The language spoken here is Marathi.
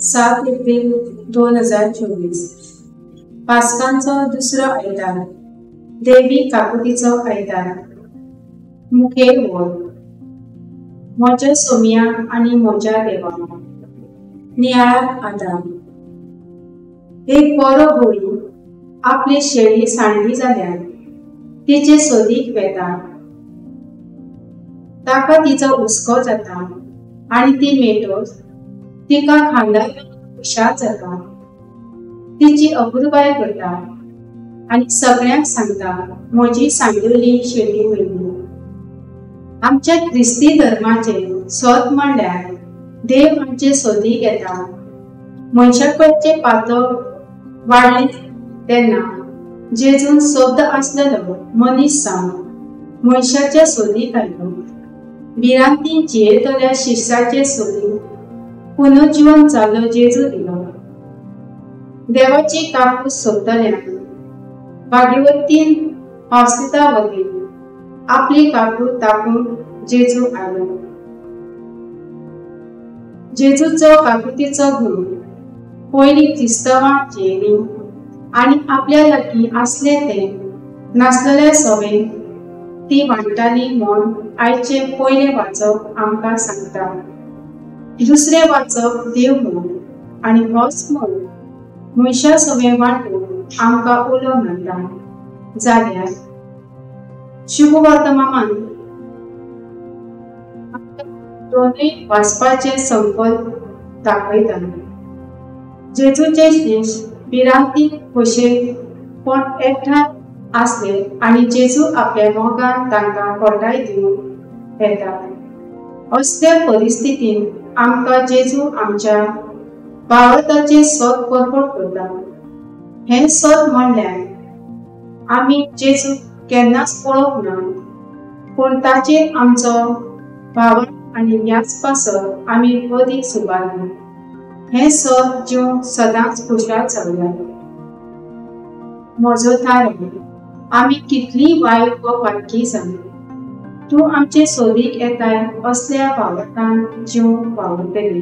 7 एप्रिल 2024 पास्कांचो दुसरो आयतार, देवी काकुतीचो आयतार। मुखेल वड, म्हज्या सोम्या आनी म्हज्या देवा, नियाळाक आदार। एक बरो होळी आपली शेळी सांडली जाल्यार तिचे सोदीक वेता। ताका तिचो हुस्को जाता आनी ती मेटोस तिका खांदार हुशार जाता। तिची अपुरबाय करता आनी सगळ्यांक सांगता म्हजी सांडलेली शेळी वयली। आमच्या ख्रिस्ती धर्माचे सोद म्हणल्यार देव आमचे सोदीक येता। मनशाकडचे पातळ वाडले तेन्ना जेजून सोद आसलेलो मनीस जावन मनशाच्या सोदीक आयलो। भिरांतीन जियेतल्या शिरसाचे सोदीक पुनर्जीवन जाल्लो जेजू दिलो। देवाची काकूट सोदतल्यांक भाग्यवतीन हांसता वगैरे आपली काकूट दाखोवन जेजू आयलो। जेजूचो काकुतीचो गुण पयली क्रिस्तवां जियेली आनी आपल्या लागीं आसले ते नासलेले सवेन ती वांटताली म्हूण आयचे पयले वाचप आमकां सांगता। दुसरे वाचप देव म्हूण आनी होच म्हूण मनशा सवें वांटून आमकां उलो म्हणटा। जाल्यार शुभ वर्तमान दोनूय वाचपाचे संकल्प दाखयता। जेजूचे शिश भिरांतीन खोशेक पण एकठांय आसले आनी जेजू आपल्या मोगान तांकां खोटाय दिवन येता। असल्या परिस्थितीन आमकां जेजू आमच्या भावार्थाचे सोद परपट करता। हे सोद म्हणल्यार आमी जेजू केन्नाच पळोवंक ना, पूण ताचेर आमचो भाव आनी याचपासत आमी अदीक सुबारला। हे सोद जीव सदांच खुशाल जावया। म्हजो थारो, आमी कितली वायट व वाटकी जाली, तूं आमचे सोदीक येताय असल्या भावार्थान जीव वावुरतली।